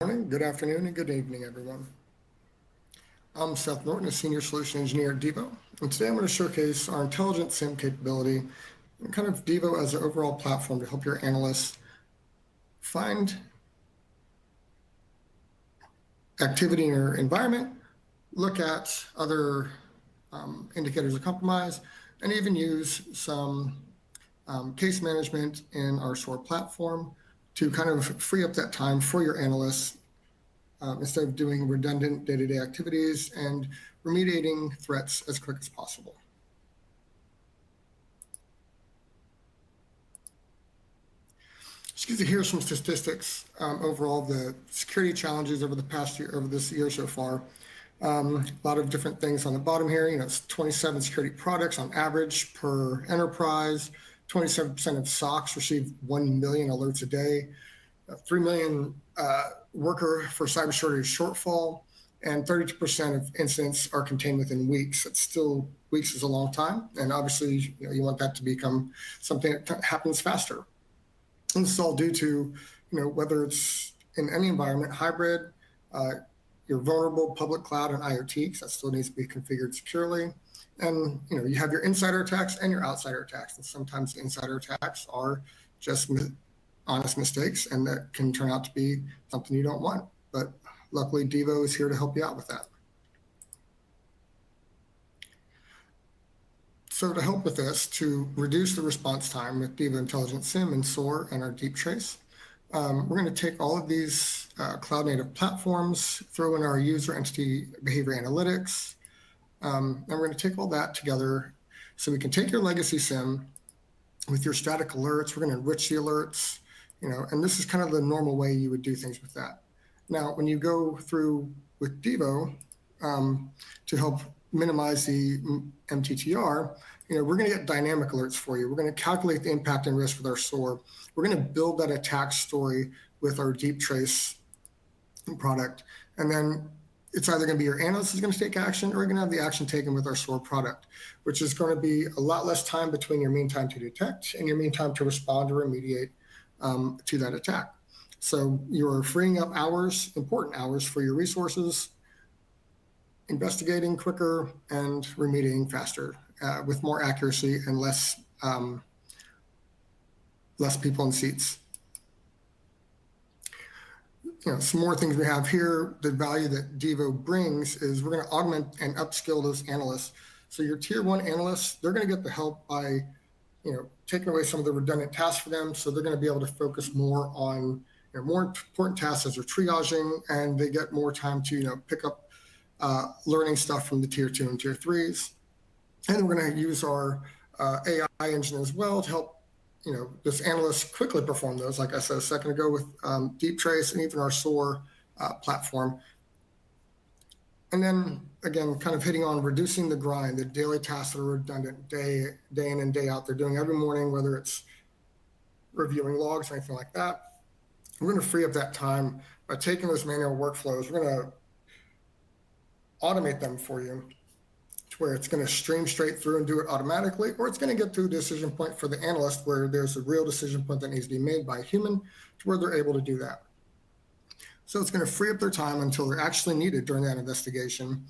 Morning, good afternoon, and good evening, everyone. I'm Seth Norton, a Senior Solution Engineer at Devo, and today I'm going to showcase our Intelligent SIEM capability and kind of Devo as an overall platform to help your analysts find activity in your environment, look at other indicators of compromise, and even use some case management in our SOAR platform to kind of free up that time for your analysts instead of doing redundant day-to-day activities and remediating threats as quick as possible. Here's some statistics overall, the security challenges over the past year, over this year so far. A lot of different things on the bottom here. It's 27 security products on average per enterprise. 27% of SOCs receive 1 million alerts a day. 3 million worker for cybersecurity shortfall, and 32% of incidents are contained within weeks. It's still, weeks is a long time, and obviously you want that to become something that happens faster. And this is all due to whether it's in any environment, hybrid, your vulnerable public cloud and IoT, because that still needs to be configured securely. And you have your insider attacks and your outsider attacks, and sometimes the insider attacks are just honest mistakes, and that can turn out to be something you don't want. But luckily, Devo is here to help you out with that. So to help with this, to reduce the response time with Devo Intelligent SIEM and SOAR and our deep trace, we're going to take all of these cloud-native platforms, throw in our user entity behavior analytics, and we're going to take all that together so we can take your legacy SIEM with your static alerts. We're going to enrich the alerts, and this is kind of the normal way you would do things with that. Now, when you go through with Devo to help minimize the MTTR, we're going to get dynamic alerts for you. We're going to calculate the impact and risk with our SOAR. We're going to build that attack story with our deep trace product. And then it's either going to be your analyst is going to take action, or you're going to have the action taken with our SOAR product, which is going to be a lot less time between your mean time to detect and your mean time to respond or remediate to that attack. So you're freeing up hours, important hours for your resources, investigating quicker and remediating faster with more accuracy and less people in seats. Some more things we have here. The value that Devo brings is we're going to augment and upskill those analysts. So your tier one analysts, they're going to get the help by, taking away some of the redundant tasks for them. So they're going to be able to focus more on more important tasks as they're triaging, and they get more time to pick up learning stuff from the tier 2 and tier 3s. And we're going to use our AI engine as well to help this analyst quickly perform those, like I said a second ago, with deep trace and even our SOAR platform. And then again, kind of hitting on reducing the grind, the daily tasks that are redundant day in and day out. They're doing every morning, whether it's reviewing logs or anything like that. We're going to free up that time by taking those manual workflows. We're going to automate them for you to where it's going to stream straight through and do it automatically, or it's going to get to a decision point for the analyst where there's a real decision point that needs to be made by a human to where they're able to do that. So it's going to free up their time until they're actually needed during that investigation.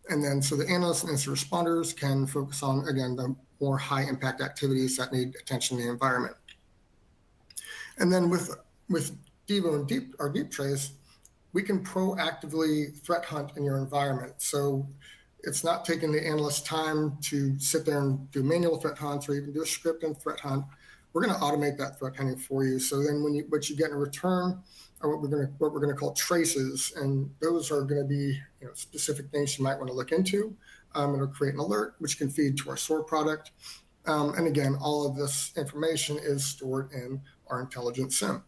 And then so the analysts and incident responders can focus on, again, the more high impact activities that need attention in the environment. And then with Devo and our deep trace, we can proactively threat hunt in your environment. So it's not taking the analyst time to sit there and do manual threat hunts or even do a script and threat hunt. We're going to automate that threat hunting for you. So then what you get in return are what we're going to call traces, and those are going to be specific things you might want to look into. It'll create an alert which can feed to our SOAR product. And again, all of this information is stored in our Intelligent SIEM.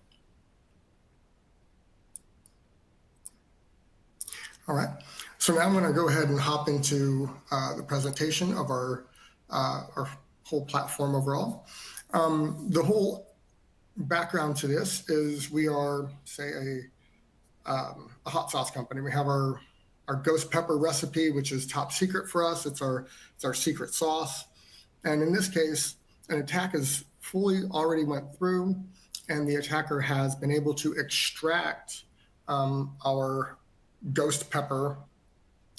All right, so now I'm going to go ahead and hop into the presentation of our whole platform overall. The whole background to this is we are, say, a hot sauce company. We have our ghost pepper recipe, which is top secret for us. It's our secret sauce. And in this case, an attack is fully already went through, and the attacker has been able to extract our ghost pepper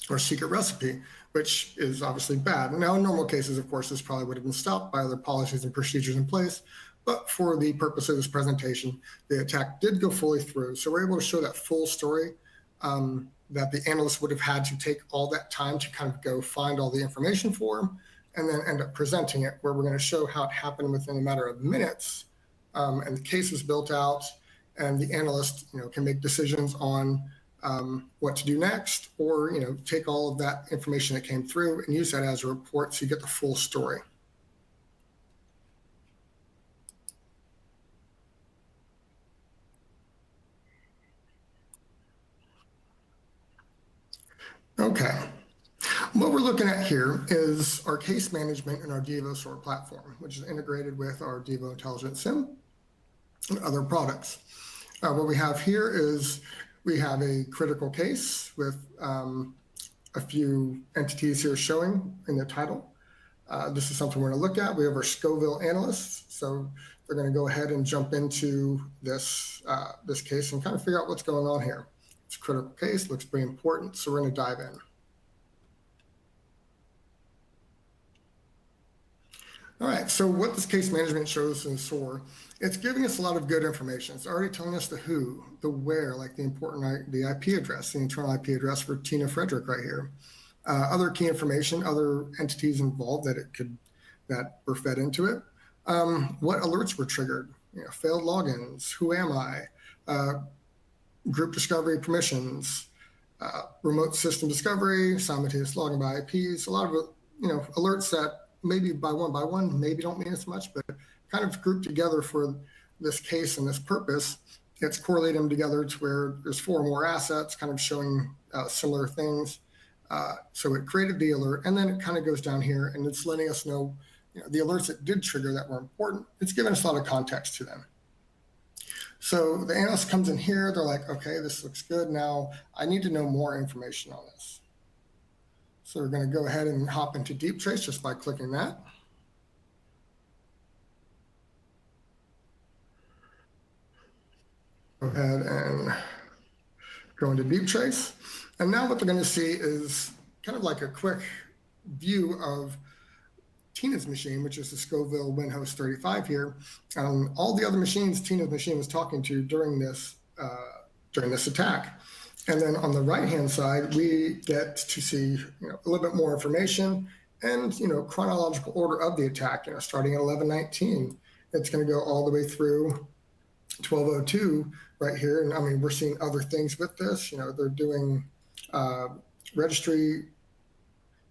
or secret recipe, which is obviously bad. Now, in normal cases, of course, this probably would have been stopped by other policies and procedures in place. But for the purpose of this presentation, the attack did go fully through. So we're able to show that full story that the analyst would have had to take all that time to kind of go find all the information for him and then end up presenting it, where we're going to show how it happened within a matter of minutes. And the case was built out, and the analyst, can make decisions on what to do next, or take all of that information that came through and use that as a report so you get the full story. Okay. What we're looking at here is our case management in our Devo SOAR platform, which is integrated with our Devo Intelligent SIEM and other products. What we have here is we have a critical case with a few entities here showing in the title. This is something we're going to look at. We have our Scoville analysts, so they're going to go ahead and jump into this this case and kind of figure out what's going on here. It's a critical case, looks pretty important, so we're going to dive in. All right, so what this case management shows in SOAR, it's giving us a lot of good information. It's already telling us the who, the where, like the important, the IP address, the internal IP address for Tina Frederick right here. Other key information, other entities involved that were fed into it. What alerts were triggered? Failed logins, who am I? Group discovery permissions, remote system discovery, simultaneous logging by IPs, a lot of alerts that maybe by one, maybe don't mean as much, but kind of grouped together for this case and this purpose. It's correlating them together to where there's 4 more assets kind of showing similar things. So it created the alert, and then it kind of goes down here and it's letting us know, the alerts that did trigger that were important. It's giving us a lot of context to them. So the analyst comes in here, they're like, okay, this looks good. Now I need to know more information on this. So we're going to go ahead and hop into Deep Trace just by clicking that. Go ahead and go into Deep Trace. And now what they're going to see is kind of like a quick view of Tina's machine, which is the Scoville WinHost 35 here. All the other machines Tina's machine was talking to during this attack. And then on the right-hand side, we get to see a little bit more information and chronological order of the attack. Starting at 11:19, it's going to go all the way through 12:02 right here. And I mean, we're seeing other things with this. They're doing registry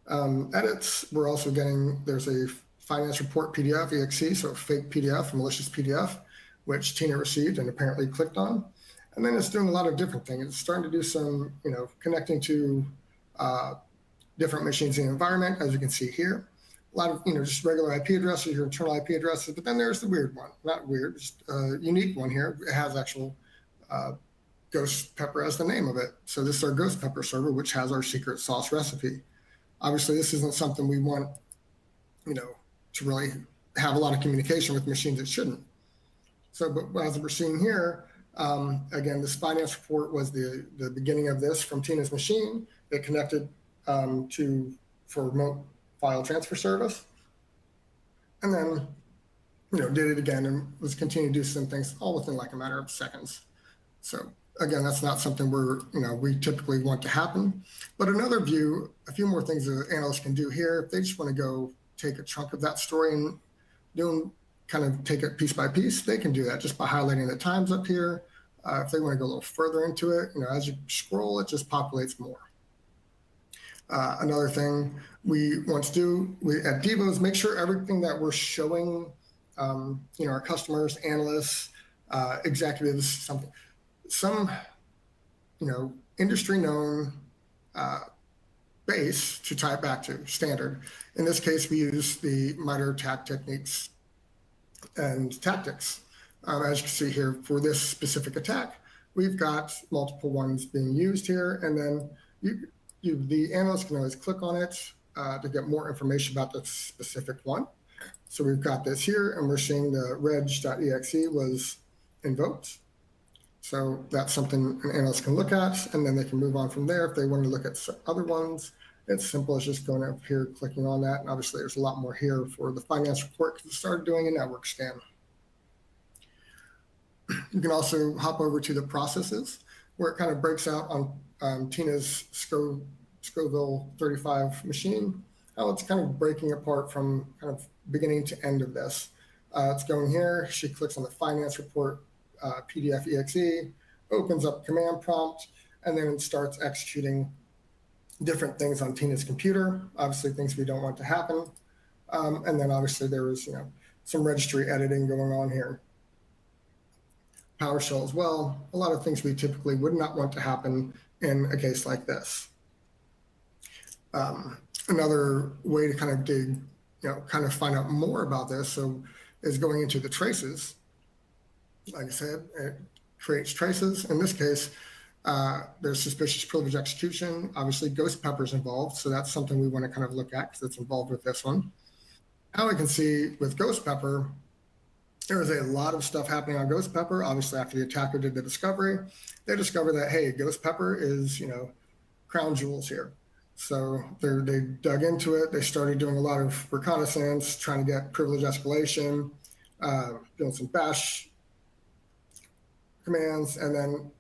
edits. We're also getting, there's a finance report PDF exe, so a fake PDF, a malicious PDF, which Tina received and apparently clicked on. And then it's doing a lot of different things. It's starting to do some, connecting to different machines in the environment, as you can see here. A lot of, just regular IP addresses, your internal IP addresses, but then there's the weird one. Not weird, just a unique one here. It has actual ghost pepper as the name of it. So this is our ghost pepper server, which has our secret sauce recipe. Obviously, this isn't something we want, to really have a lot of communication with machines that shouldn't. So, but as we're seeing here, again, this finance report was the beginning of this from Tina's machine. It connected for remote file transfer service, and then did it again and was continuing to do some things all within like a matter of seconds. So again, that's not something we typically want to happen. But another view, a few more things the analyst can do here. If they just want to go take a chunk of that story and kind of take it piece by piece, they can do that just by highlighting the times up here. If they want to go a little further into it, as you scroll, it just populates more. Another thing we want to do at Devo is make sure everything that we're showing, our customers, analysts, executives, some industry known base to tie it back to, standard. In this case, we use the MITRE ATT&CK techniques and tactics. As you can see here, for this specific attack, we've got multiple ones being used here, and then the analyst can always click on it to get more information about the specific one. So we've got this here, and we're seeing the reg.exe was invoked. So that's something an analyst can look at, and then they can move on from there. If they want to look at other ones, it's simple as just going up here, clicking on that. And obviously there's a lot more here for the finance report because we started doing a network scan. You can also hop over to the processes where it kind of breaks out on Tina's Scoville 35 machine, how it's kind of breaking apart from kind of beginning to end of this. It's going here. She clicks on the finance report PDF exe, opens up command prompt, and then it starts executing different things on Tina's computer, obviously things we don't want to happen. And then obviously there was, some registry editing going on here. PowerShell as well, a lot of things we typically would not want to happen in a case like this. Another way to kind of dig, kind of find out more about this, is going into the traces. Like I said, it creates traces. In this case, there's suspicious privilege execution. Obviously, Ghost Pepper's involved, so that's something we want to kind of look at because it's involved with this one. Now we can see with Ghost Pepper, there was a lot of stuff happening on Ghost Pepper. Obviously, after the attacker did the discovery, they discovered that, hey, Ghost Pepper is, crown jewels here. So they dug into it. They started doing a lot of reconnaissance, trying to get privilege escalation, doing some bash commands, and then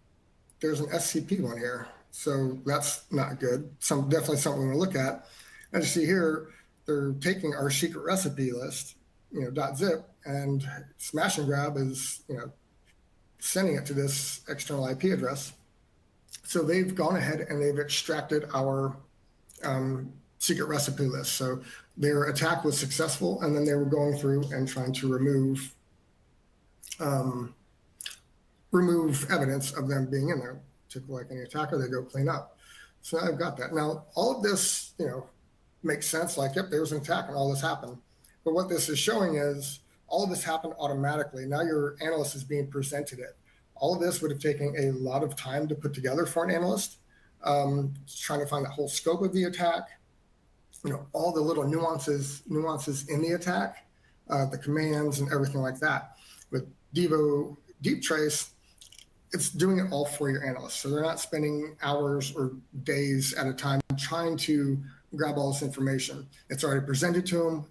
there's an SCP one here. So that's not good. Definitely something we want to look at. As you see here, they're taking our secret recipe list, .zip, and smash and grab is, sending it to this external IP address. So they've gone ahead and they've extracted our secret recipe list. So their attack was successful, and then they were going through and trying to remove evidence of them being in there. Typically, like any attacker, they go clean up. So I've got that. Now, all of this, makes sense. Like, yep, there was an attack and all this happened. But what this is showing is all of this happened automatically. Now your analyst is being presented it. All of this would have taken a lot of time to put together for an analyst, trying to find the whole scope of the attack, all the little nuances in the attack, the commands and everything like that. With Devo Deep Trace, it's doing it all for your analyst. So they're not spending hours or days at a time trying to grab all this information. It's already presented to them.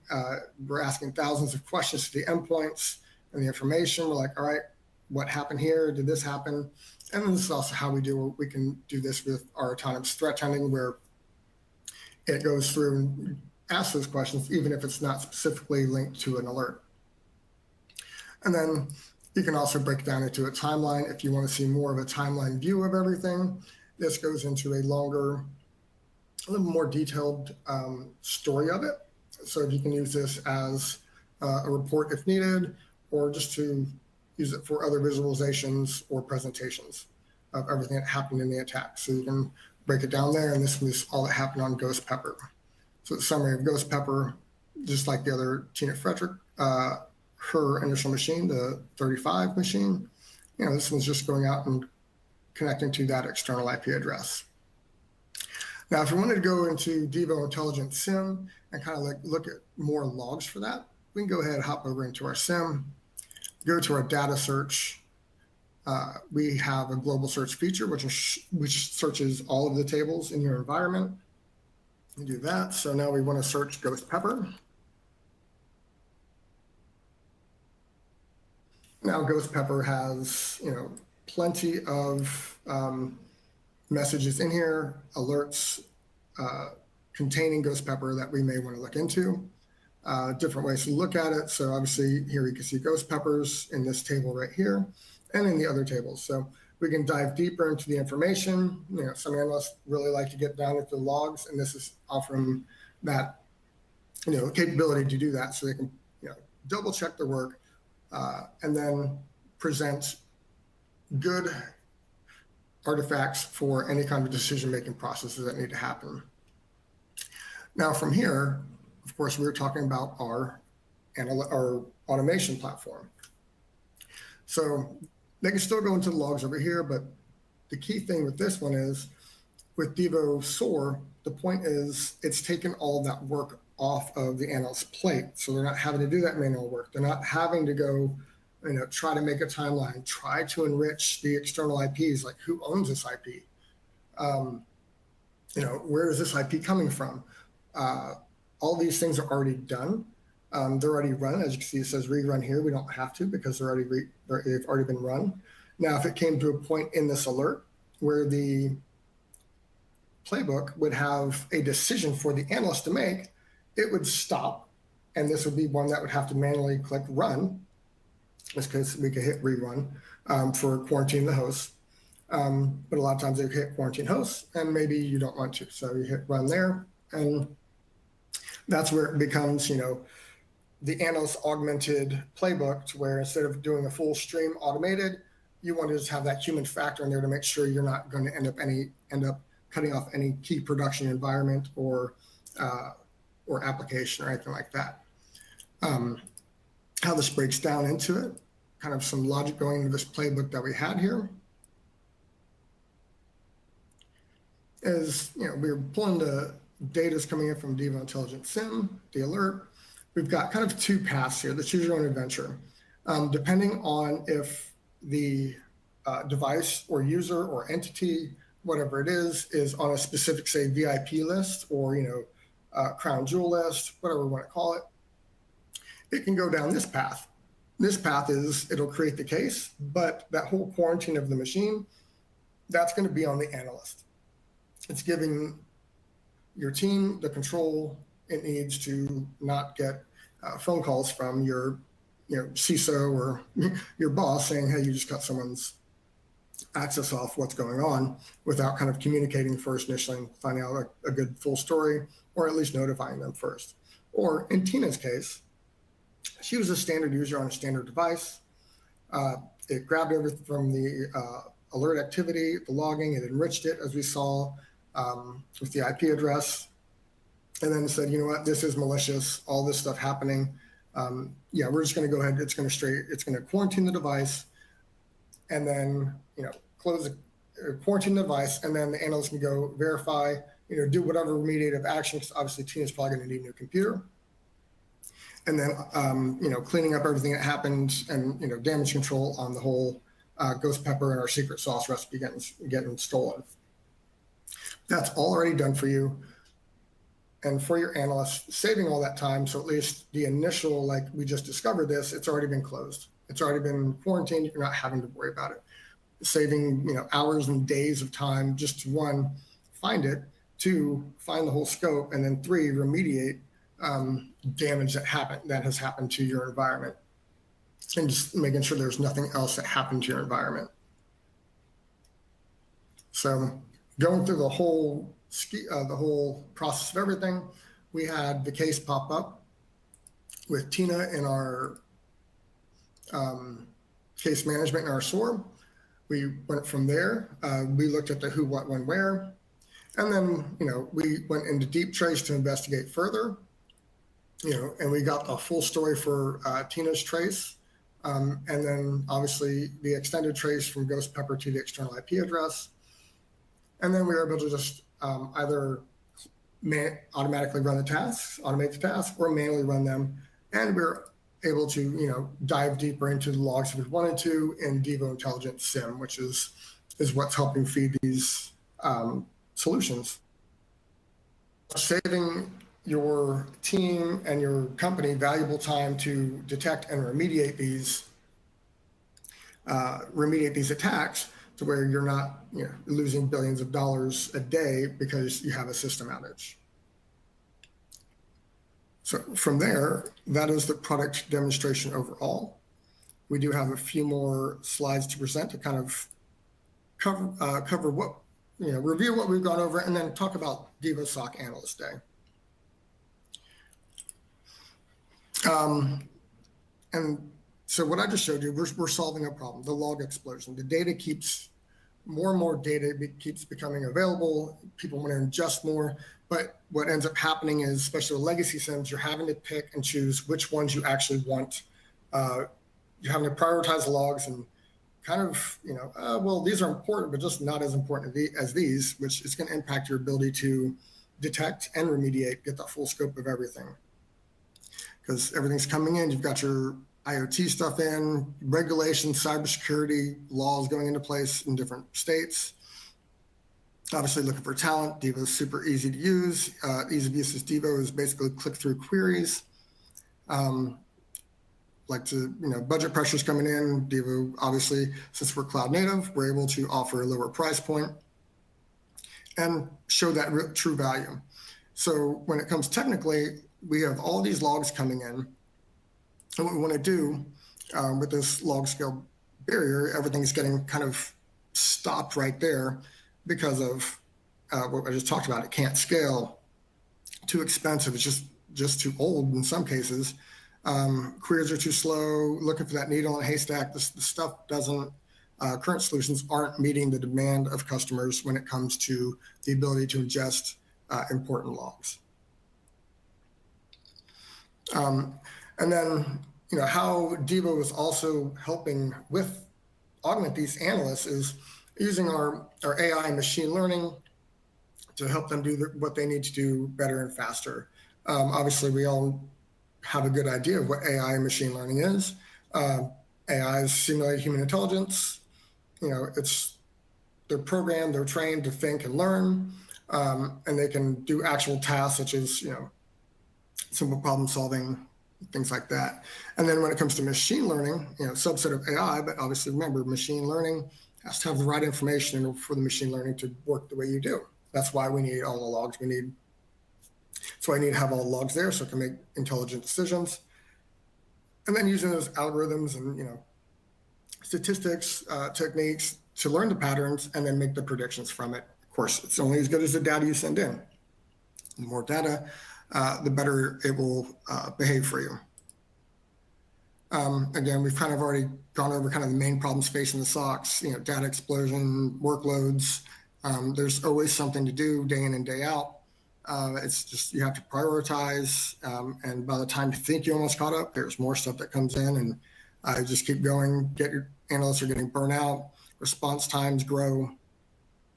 We're asking thousands of questions to the endpoints and the information. We're like, all right, what happened here? Did this happen? And then this is also how we can do this with our autonomous threat hunting, where it goes through and asks those questions, even if it's not specifically linked to an alert. And then you can also break down into a timeline if you want to see more of a timeline view of everything. This goes into a longer, a little more detailed story of it. So if you can use this as a report if needed, or just to use it for other visualizations or presentations of everything that happened in the attack. So you can break it down there, and this was all that happened on Ghost Pepper. So the summary of Ghost Pepper, just like the other Tina Frederick, her initial machine, the 35 machine, this one's just going out and connecting to that external IP address. Now, if we wanted to go into Devo Intelligent SIEM and kind of look at more logs for that, we can go ahead and hop over into our SIEM, go to our data search. We have a global search feature, which searches all of the tables in your environment. We do that. So now we want to search Ghost Pepper. Now Ghost Pepper has, plenty of messages in here, alerts containing Ghost Pepper that we may want to look into. Different ways to look at it. So obviously here you can see Ghost Peppers in this table right here and in the other tables. So we can dive deeper into the information. Some analysts really like to get down into the logs, and this is offering that, capability to do that, so they can, double check their work and then present good artifacts for any kind of decision-making processes that need to happen. Now from here, of course, we were talking about our automation platform. So they can still go into the logs over here, but the key thing with this one is with Devo SOAR, the point is it's taken all that work off of the analyst's plate. So they're not having to do that manual work. They're not having to go try to make a timeline, try to enrich the external IPs, like who owns this IP? Where is this IP coming from? All these things are already done. They're already run. As you can see, it says rerun here. We don't have to because they've already been run. Now, if it came to a point in this alert where the playbook would have a decision for the analyst to make, it would stop. And this would be one that would have to manually click run. In this case, we could hit rerun for quarantine the host. But a lot of times they hit quarantine hosts, and maybe you don't want to. So you hit run there, and that's where it becomes, the analyst augmented playbook, to where instead of doing a full stream automated, you want to just have that human factor in there to make sure you're not going to end up cutting off any key production environment or application or anything like that. How this breaks down into it, kind of some logic going into this playbook that we had here is, we're pulling the data's coming in from Devo Intelligent SIEM, the alert. We've got kind of two paths here. Let's choose your own adventure. Depending on if the device or user or entity, whatever it is on a specific, say, VIP list or, crown jewel list, whatever we want to call it, it can go down this path. This path is, it'll create the case, but that whole quarantine of the machine, that's going to be on the analyst. It's giving your team the control it needs to not get phone calls from your CISO or your boss saying, hey, you just cut someone's access off, what's going on, without kind of communicating first initially and finding out a good full story, or at least notifying them first. Or in Tina's case, she was a standard user on a standard device. It grabbed everything from the alert activity, the logging, it enriched it, as we saw, with the IP address, and then said, you know what, this is malicious, all this stuff happening. We're just going to go ahead, it's going to quarantine the device, and then, close the quarantine the device, and then the analyst can go verify, do whatever remediative action, because obviously Tina's probably going to need a new computer. And then, cleaning up everything that happened and, damage control on the whole ghost pepper and our secret sauce recipe getting stolen. That's all already done for you. And for your analyst, saving all that time, so at least the initial, like we just discovered this, it's already been closed. It's already been quarantined. You're not having to worry about it. Saving, hours and days of time just to, one, find it, two, find the whole scope, and then three, remediate damage that has happened to your environment, and just making sure there's nothing else that happened to your environment. So going through the whole process of everything, we had the case pop up with Tina in our case management in our SOAR. We went from there. We looked at the who, what, when, where, and then we went into deep trace to investigate further. And we got a full story for Tina's trace, and then obviously the extended trace from Ghost Pepper to the external IP address. And then we were able to just either automatically run the tasks, automate the tasks, or manually run them. And we were able to, dive deeper into the logs if we wanted to in Devo Intelligent SIEM, which is what's helping feed these solutions. Saving your team and your company valuable time to detect and remediate these attacks, to where you're not losing billions of dollars a day because you have a system outage. So from there, that is the product demonstration overall. We do have a few more slides to present to kind of cover what, review what we've gone over, and then talk about Devo SOC Analyst Day. And so what I just showed you, we're solving a problem, the log explosion. The data more and more data keeps becoming available. People want to ingest more, but what ends up happening is, especially with legacy SIEMs, you're having to pick and choose which ones you actually want. You're having to prioritize logs and kind of, well, these are important, but just not as important as these, which is going to impact your ability to detect and remediate, get the full scope of everything. Because everything's coming in, you've got your IoT stuff in, regulations, cybersecurity laws going into place in different states. Obviously looking for talent. Devo is super easy to use. Ease of use is Devo is basically click-through queries. Budget pressures coming in. Devo, obviously, since we're cloud native, we're able to offer a lower price point and show that true value. So when it comes technically, we have all these logs coming in. And what we want to do with this log scale barrier, everything's getting kind of stopped right there because of what I just talked about. It can't scale, too expensive. It's just too old in some cases. Queries are too slow, looking for that needle in a haystack. The stuff doesn't, current solutions aren't meeting the demand of customers when it comes to the ability to ingest important logs. And then, how Devo is also helping with augment these analysts is using our AI and machine learning to help them do what they need to do better and faster. Obviously, we all have a good idea of what AI and machine learning is. AI is simulated human intelligence. They're programmed, they're trained to think and learn, and they can do actual tasks such as, simple problem solving, things like that. And then when it comes to machine learning, subset of AI, but obviously remember, machine learning has to have the right information for the machine learning to work the way you do. That's why we need all the logs we need. So I need to have all the logs there so I can make intelligent decisions. And then using those algorithms and, statistics, techniques to learn the patterns and then make the predictions from it. Of course, it's only as good as the data you send in. The more data, the better it will behave for you. Again, we've kind of already gone over kind of the main problems facing the SOCs, data explosion, workloads. There's always something to do day in and day out. It's just you have to prioritize, and by the time you think you almost caught up, there's more stuff that comes in, and just keep going. Your analysts are getting burnt out, response times grow,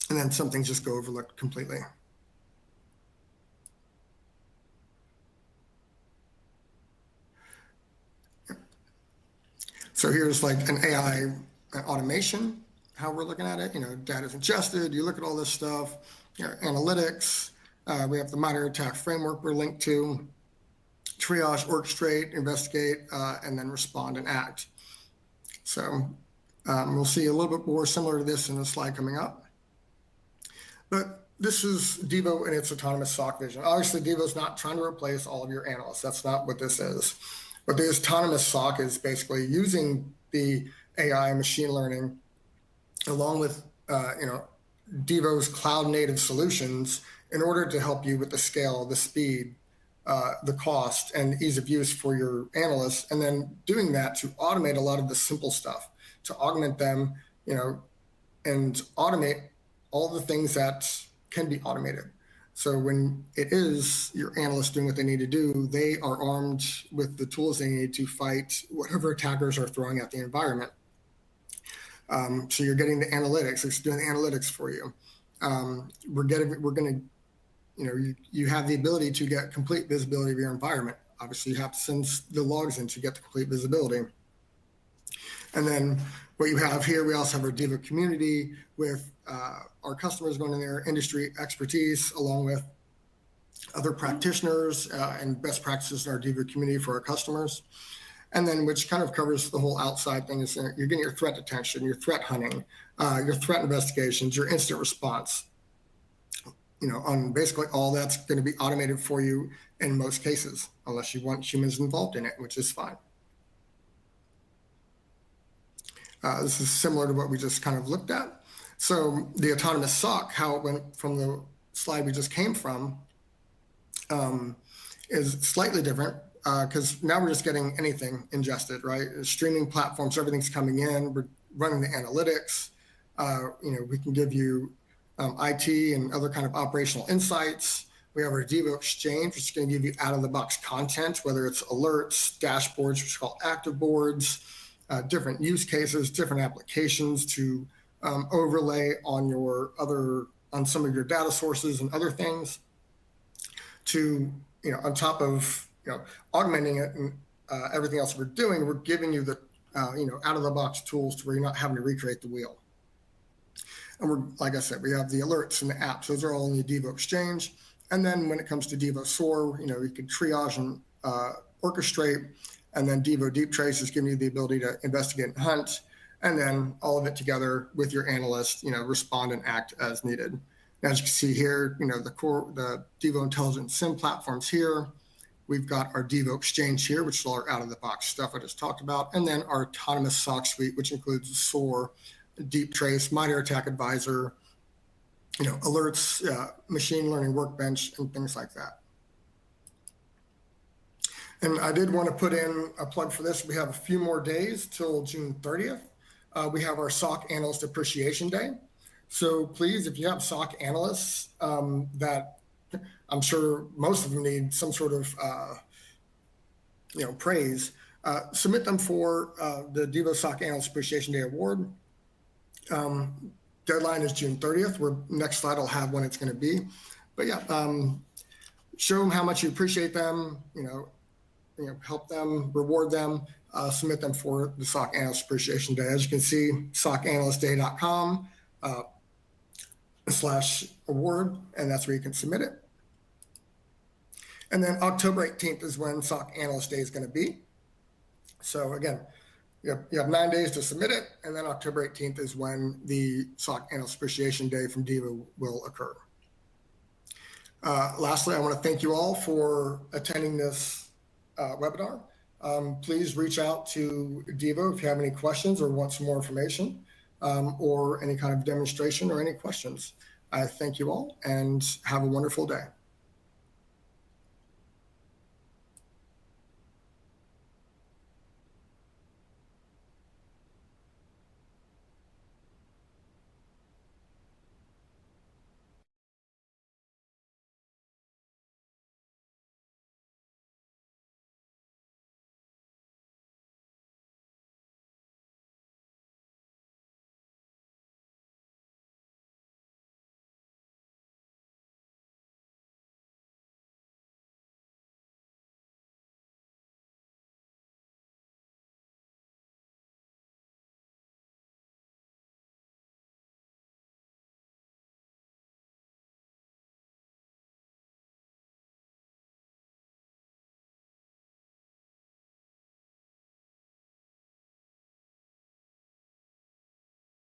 and then some things just go overlooked completely. So here's like an AI automation, how we're looking at it. Data's ingested, you look at all this stuff, analytics. We have the minor attack framework we're linked to, triage, orchestrate, investigate, and then respond and act. So we'll see a little bit more similar to this in the slide coming up. But this is Devo and its autonomous SOC vision. Obviously, Devo's not trying to replace all of your analysts. That's not what this is. But the autonomous SOC is basically using the AI machine learning along with Devo's cloud native solutions in order to help you with the scale, the speed, the cost, and ease of use for your analysts, and then doing that to automate a lot of the simple stuff, to augment them, and automate all the things that can be automated. So when it is your analysts doing what they need to do, they are armed with the tools they need to fight whatever attackers are throwing at the environment. So you're getting the analytics, it's doing the analytics for you. You have the ability to get complete visibility of your environment. Obviously, you have to send the logs in to get the complete visibility. And then what you have here, we also have our Devo community with our customers going in there, industry expertise, along with other practitioners and best practices in our Devo community for our customers. And then which kind of covers the whole outside thing is you're getting your threat detection, your threat hunting, your threat investigations, your instant response. On basically all that's going to be automated for you in most cases, unless you want humans involved in it, which is fine. This is similar to what we just kind of looked at. So the autonomous SOC, how it went from the slide we just came from, is slightly different because now we're just getting anything ingested, right? Streaming platforms, everything's coming in. We're running the analytics. We can give you IT and other kind of operational insights. We have our Devo Exchange, which is going to give you out-of-the-box content, whether it's alerts, dashboards, which are called active boards, different use cases, different applications to overlay on some of your data sources and other things to, on top of, augmenting it and everything else we're doing, we're giving you the out of the box tools to where you're not having to recreate the wheel. And we're, like I said, we have the alerts and the apps. Those are all in the Devo Exchange. And then when it comes to Devo SOAR, you can triage and orchestrate. And then Devo Deep Trace is giving you the ability to investigate and hunt. And then all of it together with your analyst, respond and act as needed. Now, as you can see here, the Devo Intelligent SIEM platforms here. We've got our Devo Exchange here, which is all our out-of-the-box stuff I just talked about. And then our autonomous SOC suite, which includes SOAR, Deep Trace, Minor Attack Advisor, alerts, machine learning workbench, and things like that. And I did want to put in a plug for this. We have a few more days till June 30th. We have our SOC Analyst Appreciation Day. So please, if you have SOC analysts that I'm sure most of them need some sort of praise, submit them for the Devo SOC Analyst Appreciation Day Award. Deadline is June 30th. Next slide will have when it's going to be. But yeah, show them how much you appreciate them, help them, reward them, submit them for the SOC Analyst Appreciation Day. As you can see, socanalystday.com/award, and that's where you can submit it. And then October 18th is when SOC Analyst Day is going to be. So again, you have 9 days to submit it, and then October 18th is when the SOC Analyst Appreciation Day from Devo will occur. Lastly, I want to thank you all for attending this webinar. Please reach out to Devo if you have any questions or want some more information or any kind of demonstration or any questions. I thank you all and have a wonderful day.